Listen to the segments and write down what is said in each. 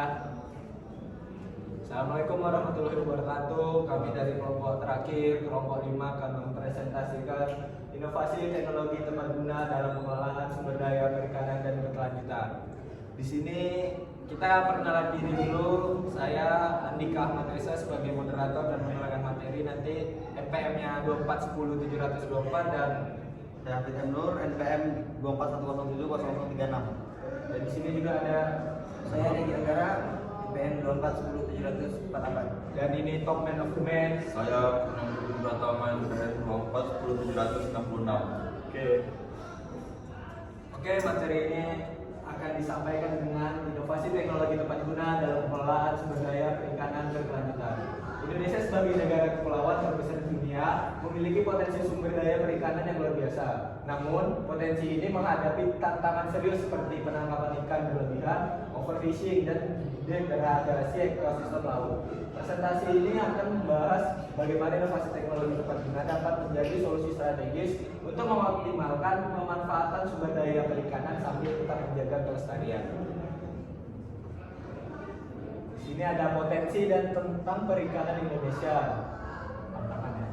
Ya. Assalamualaikum warahmatullahi wabarakatuh. Kami dari kelompok terakhir, kelompok 5 akan mempresentasikan inovasi teknologi tepat guna dalam pengelolaan sumber daya perikanan dan berkelanjutan. Di sini kita perkenalan diri dulu. Saya Andika Ahmad Reza sebagai moderator dan menerangkan materi. Nanti NPM-nya 2410724 dan Saya Hafid M. Nur, NPM 241070036. dan di sini juga ada Saya Regi Anggara, NPM 2410748. dan ini top man of the man. Saya Purnamudi Pratama NPM 2410766. Oke, materi ini akan disampaikan dengan inovasi teknologi tepat guna dalam pengelolaan sumber daya perikanan berkelanjutan. Indonesia sebagai negara kepulauan terbesar di dunia memiliki potensi sumber daya perikanan yang luar biasa. Namun, potensi ini menghadapi tantangan serius seperti penangkapan ikan berlebihan, overfishing, dan degradasi ekosistem laut. Presentasi ini akan membahas bagaimana inovasi teknologi tepat guna dapat menjadi solusi strategis untuk mengoptimalkan pemanfaatan sumber daya perikanan sambil tetap menjaga kelestarian. Di sini ada potensi dan tentang perikanan Indonesia. Tantangannya.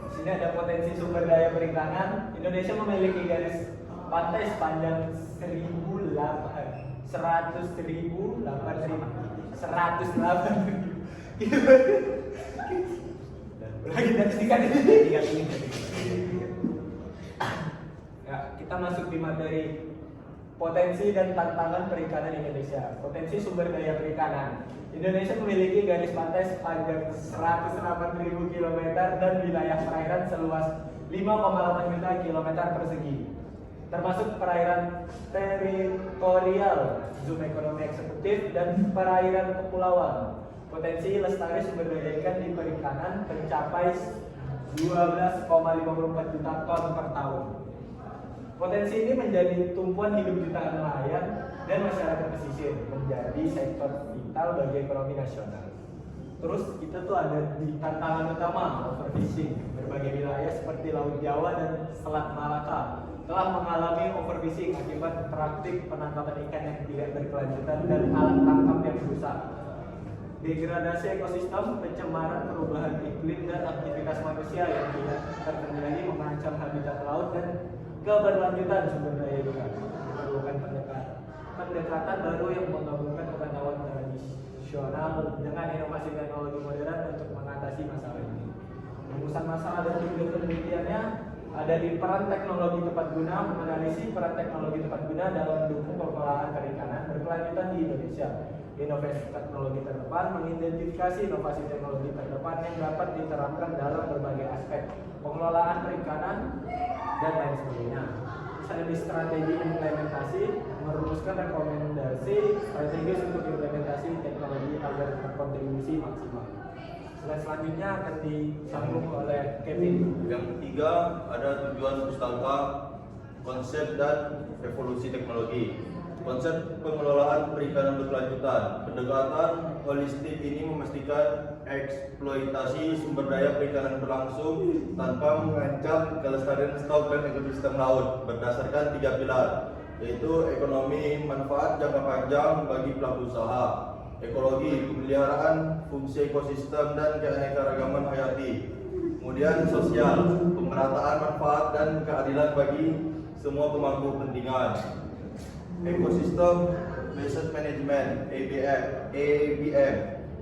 Di sini ada potensi sumber daya perikanan. Indonesia memiliki garis pantai sepanjang 100.800 Ya, kita masuk di materi potensi dan tantangan perikanan Indonesia. Potensi sumber daya perikanan. Indonesia memiliki garis pantai sepanjang 108.000 km dan wilayah perairan seluas 5,8 juta kilometer persegi, termasuk perairan teritorial, zona ekonomi eksekutif, dan perairan kepulauan. Potensi lestari sumber daya ikan di perikanan mencapai 12,54 juta ton per tahun. Potensi ini menjadi tumpuan hidup jutaan nelayan dan masyarakat pesisir, menjadi sektor vital bagi ekonomi nasional. Terus kita tuh ada di tantangan utama overfishing. Berbagai wilayah seperti Laut Jawa dan Selat Malaka telah mengalami overfishing akibat praktik penangkapan ikan yang tidak berkelanjutan dan alat tangkap yang rusak. Degradasi ekosistem, pencemaran, perubahan iklim, dan aktivitas manusia yang tidak terkendali mengancam habitat laut dan keberlanjutan sumber daya ikan. Diperlukan pendekatan baru yang menggabungkan pengetahuan tradisional dengan inovasi teknologi modern untuk mengatasi masalah ini. Rumusan masalah dan tujuan penelitiannya ada di peran teknologi tepat guna, menganalisis peran teknologi tepat guna dalam mendukung pengelolaan perikanan berkelanjutan di Indonesia. Inovasi teknologi terdepan, mengidentifikasi inovasi teknologi terdepan yang dapat diterapkan dalam berbagai aspek pengelolaan perikanan dan lain sebagainya. Terus ada di strategi implementasi, merumuskan rekomendasi strategis untuk implementasi teknologi agar berkontribusi maksimal. Slide selanjutnya akan disambung oleh Kevin. Yang ketiga ada tujuan pustaka, konsep dan evolusi teknologi. Konsep pengelolaan perikanan berkelanjutan. Pendekatan holistik ini memastikan eksploitasi sumber daya perikanan berlangsung tanpa mengancam kelestarian stok dan ekosistem laut berdasarkan 3 pilar, yaitu ekonomi, manfaat jangka panjang bagi pelaku usaha, ekologi, pemeliharaan fungsi ekosistem dan keanekaragaman hayati, kemudian sosial, pemerataan manfaat dan keadilan bagi semua pemangku kepentingan. Ekosistem Based Management (ABM),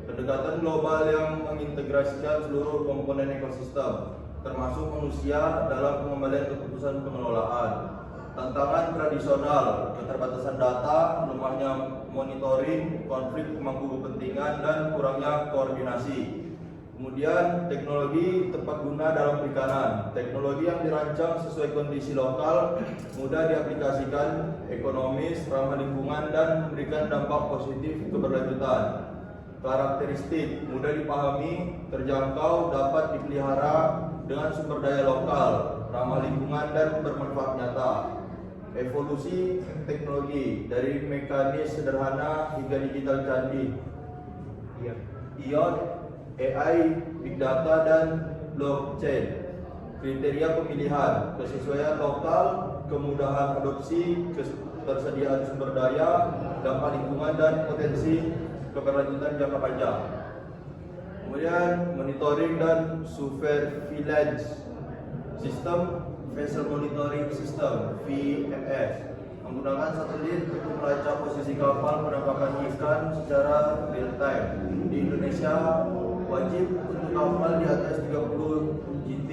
pendekatan global yang mengintegrasikan seluruh komponen ekosistem, termasuk manusia dalam pengembalian keputusan pengelolaan. Tantangan tradisional, keterbatasan data, lemahnya monitoring, konflik pemangku kepentingan, dan kurangnya koordinasi. Kemudian teknologi tepat guna dalam perikanan. Teknologi yang dirancang sesuai kondisi lokal, mudah diaplikasikan, ekonomis, ramah lingkungan, dan memberikan dampak positif keberlanjutan. Karakteristik, mudah dipahami, terjangkau, dapat dipelihara dengan sumber daya lokal, ramah lingkungan, dan bermanfaat nyata. Evolusi teknologi dari mekanis sederhana hingga digital canggih. IoT, AI, Big Data, dan Blockchain. Kriteria pemilihan, kesesuaian lokal, kemudahan adopsi, ketersediaan sumber daya, dampak lingkungan dan potensi keberlanjutan jangka panjang. Kemudian monitoring dan surveillance sistem, vessel monitoring system (VMS), menggunakan satelit untuk melacak posisi kapal penangkapan ikan secara real time. Di Indonesia wajib untuk kapal di atas 30 GT.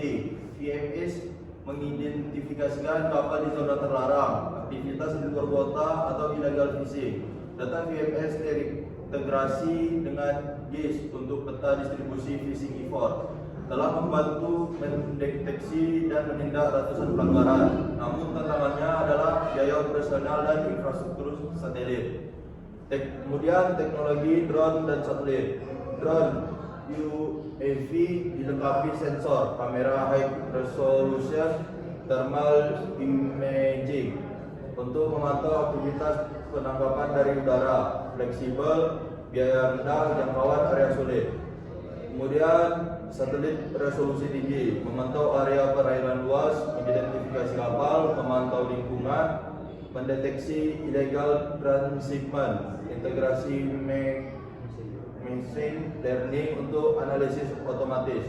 VMS mengidentifikasikan kapal di zona terlarang, aktivitas di luar kota atau illegal fishing. Data VMS terintegrasi dengan GIS untuk peta distribusi fishing effort telah membantu mendeteksi dan menindak ratusan pelanggaran. Namun tantangannya adalah biaya operasional dan infrastruktur satelit. Kemudian teknologi drone dan satelit. Drone UAV dilengkapi sensor, kamera high resolution, thermal imaging untuk memantau aktivitas penangkapan dari udara, fleksibel, biaya rendah, jangkauan area sulit. Kemudian satelit resolusi tinggi, memantau area perairan luas, mengidentifikasi kapal, memantau lingkungan, mendeteksi illegal transshipment, integrasi machine learning untuk analisis otomatis.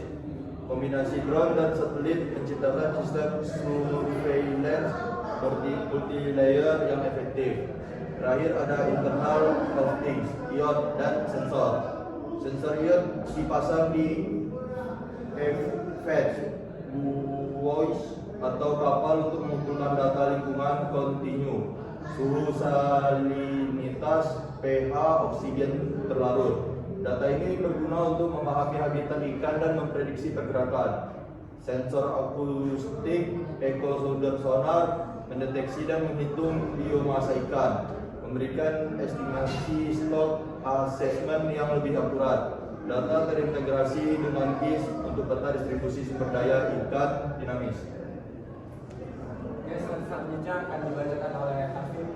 Kombinasi drone dan satelit menciptakan sistem surveillance multi-layer yang efektif. Terakhir ada internal of things, IoT dan sensor. Sensor IoT dipasang di FVET, buoys atau kapal untuk mengumpulkan data lingkungan kontinu, suhu, salinitas, pH, oksigen terlarut. Data ini berguna untuk memahami habitat ikan dan memprediksi pergerakan. Sensor akustik, echo sounder sonar, mendeteksi dan menghitung biomasa ikan, memberikan estimasi stok assessment yang lebih akurat. Data terintegrasi dengan GIS untuk peta distribusi sumber daya ikan dinamis. Oke, selanjutnya akan dibacakan oleh Hafid.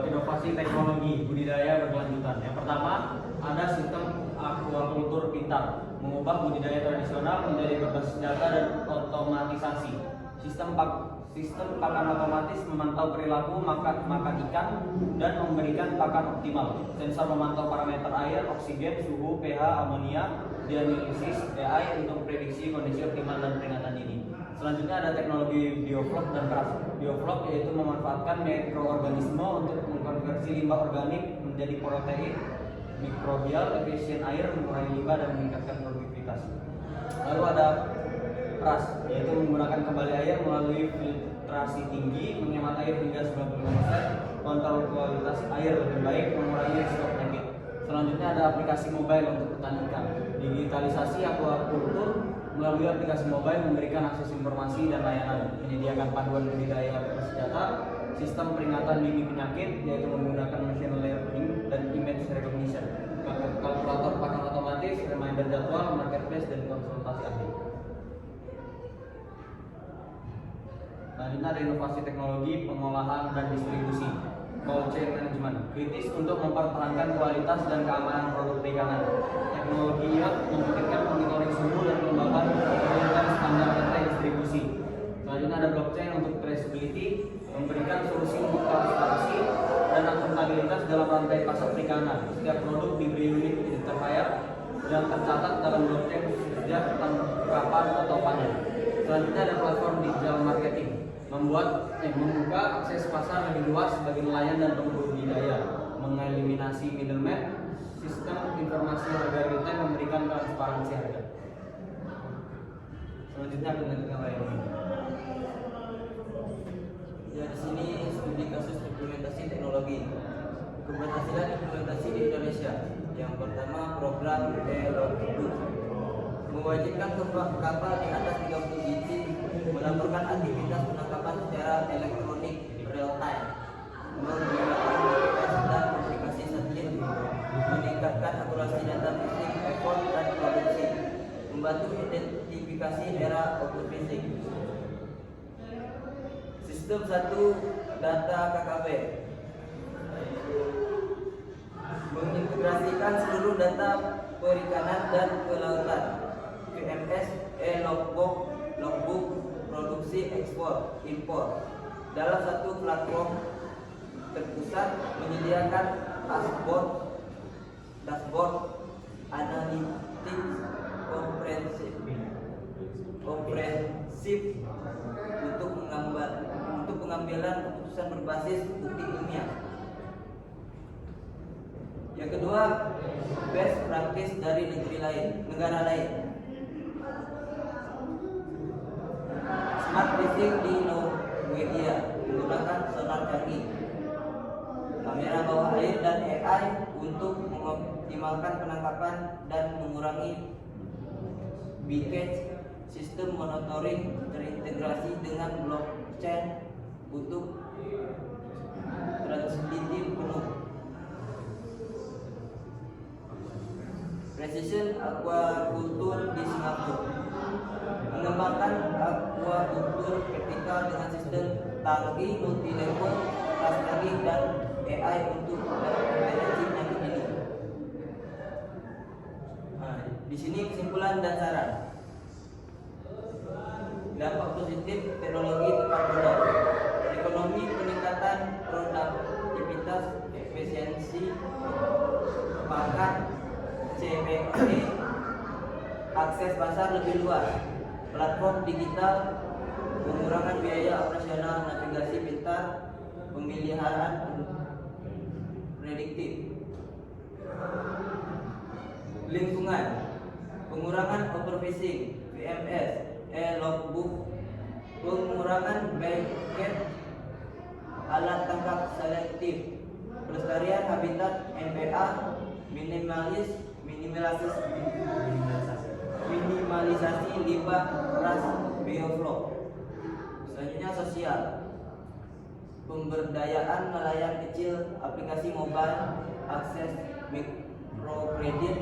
Inovasi teknologi budidaya berkelanjutan. Yang pertama, ada sistem aquaculture pintar, mengubah budidaya tradisional menjadi berbasis data dan otomatisasi. Sistem pakan otomatis memantau perilaku makan ikan dan memberikan pakan optimal. Sensor memantau parameter air, oksigen, suhu, pH, amonia, dianalisis AI untuk prediksi kondisi optimal dan peringatan dini. Selanjutnya ada teknologi bioflok dan keras. Bioflok yaitu memanfaatkan mikroorganisme untuk mengkonversi limbah organik menjadi protein mikrobial, efisien air, mengurangi limbah dan meningkatkan produktivitas. Lalu ada keras, yaitu menggunakan kembali air melalui filtrasi tinggi, menghemat air hingga 95%, kontrol kualitas air lebih baik, mengurangi risiko penyakit. Selanjutnya ada aplikasi mobile untuk petani ikan. Digitalisasi aquaculture melalui aplikasi mobile memberikan akses informasi dan layanan, menyediakan panduan budidaya bersenjata, sistem peringatan dini penyakit yaitu menggunakan machine learning dan image recognition, kalkulator pakan otomatis, reminder jadwal, marketplace dan konsultasi ahli. Selanjutnya ada inovasi teknologi pengolahan dan distribusi, cold chain management, kritis untuk mempertahankan kualitas dan keamanan produk perikanan. Teknologi IoT memungkinkan monitoring suhu dan kelembaban menurunkan standar rantai distribusi. Selanjutnya ada blockchain untuk traceability, memberikan solusi untuk transparansi dan akuntabilitas dalam rantai pasar perikanan. Setiap produk diberi unit identifier dan tercatat dalam blockchain sejak tangkapan atau panen. Selanjutnya ada platform digital marketing, membuka akses pasar lebih luas bagi nelayan dan pembudidaya, mengeliminasi middleman, sistem informasi harga real time memberikan transparansi harga. Selanjutnya akan dilanjutkan oleh ini. Ya, di sini studi kasus implementasi teknologi. Keberhasilan implementasi di Indonesia. Yang pertama, program E-Logbook mewajibkan kapal di atas 30 GT melaporkan aktivitas penangkapan secara elektronik real time, menggunakan GPS dan aplikasi satelit, meningkatkan akurasi data fishing, effort dan produksi, membantu identifikasi daerah overfishing. Sistem 1 data KKP mengintegrasikan seluruh data perikanan dan kelautan, VMS, logbook, produksi, ekspor, impor dalam satu platform terpusat menyediakan dashboard analitik komprehensif untuk pengambilan keputusan berbasis bukti ilmiah. Yang kedua, best practice dari negara lain. Smart fishing di Norwegia menggunakan sonar canggih, kamera bawah air dan AI untuk mengoptimalkan penangkapan dan mengurangi bycatch. Sistem monitoring terintegrasi dengan blockchain untuk translitif penuh. Precision aquaculture di Singapura mengembangkan aquaculture vertikal dengan sistem tangki multi-level, tas tangki dan AI untuk deteksi penyakit dini. Nah, di sini kesimpulan dan saran. Dampak positif teknologi tepat guna. Ekonomi, peningkatan produktivitas, efisiensi, pangkat, CPE, akses pasar lebih luas, platform digital, pengurangan biaya operasional, navigasi pintar, pemeliharaan prediktif. Lingkungan, pengurangan overfishing, VMS, logbook, pengurangan bycatch, alat tangkap selektif, pelestarian habitat NPA, minimalisasi limbah ras bioflok. Selanjutnya sosial, pemberdayaan nelayan kecil, aplikasi mobile, akses mikrokredit,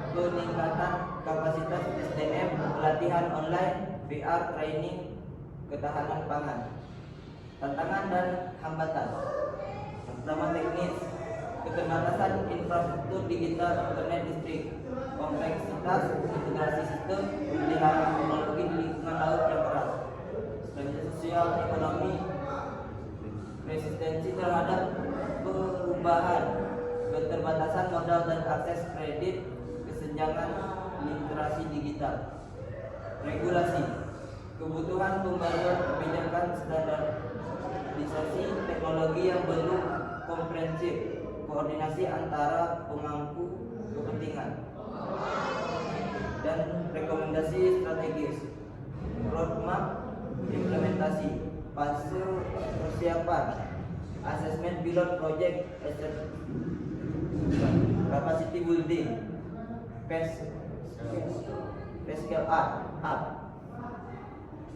peningkatan kapasitas SDM, pelatihan online, VR training, ketahanan pangan. Tantangan dan hambatan. Pertama, teknis, keterbatasan infrastruktur digital internet listrik, kompleksitas integrasi sistem, pemeliharaan teknologi di lingkungan laut yang keras. Selanjutnya sosial ekonomi, resistensi terhadap perubahan, keterbatasan modal dan akses kredit, kesenjangan literasi digital. Regulasi, kebutuhan pembaruan kebijakan standarisasi teknologi yang belum komprehensif, koordinasi antara pemangku kepentingan, dan rekomendasi strategis. Roadmap implementasi, fase persiapan, asesmen pilot project, capacity building, scale up,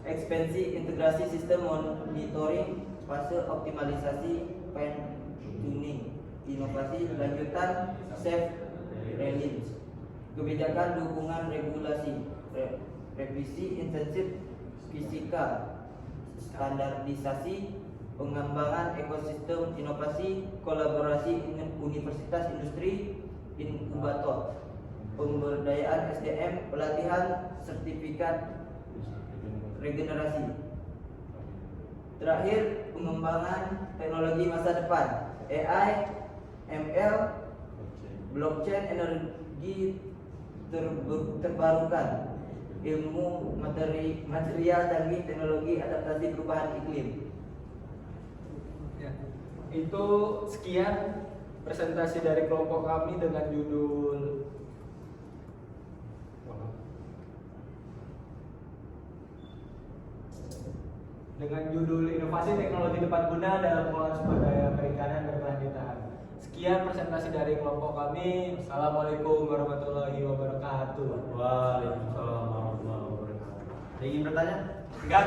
ekspansi integrasi sistem monitoring, fase optimalisasi, fine tuning, inovasi lanjutan, safe release, kebijakan dukungan regulasi, revisi intensif fisika, standarisasi, pengembangan ekosistem inovasi, kolaborasi universitas industri, inkubator, pemberdayaan SDM, pelatihan, sertifikat regenerasi. Terakhir, pengembangan teknologi masa depan, AI, ML, blockchain, energi terbarukan, ilmu material canggih, teknologi adaptasi perubahan iklim. Ya, itu sekian presentasi dari kelompok kami dengan judul inovasi teknologi tepat guna dalam pengolahan sumber daya perikanan berkelanjutan. Sekian presentasi dari kelompok kami. Assalamualaikum warahmatullahi wabarakatuh. Waalaikumsalam warahmatullahi wabarakatuh. Ada yang ingin bertanya? Enggak.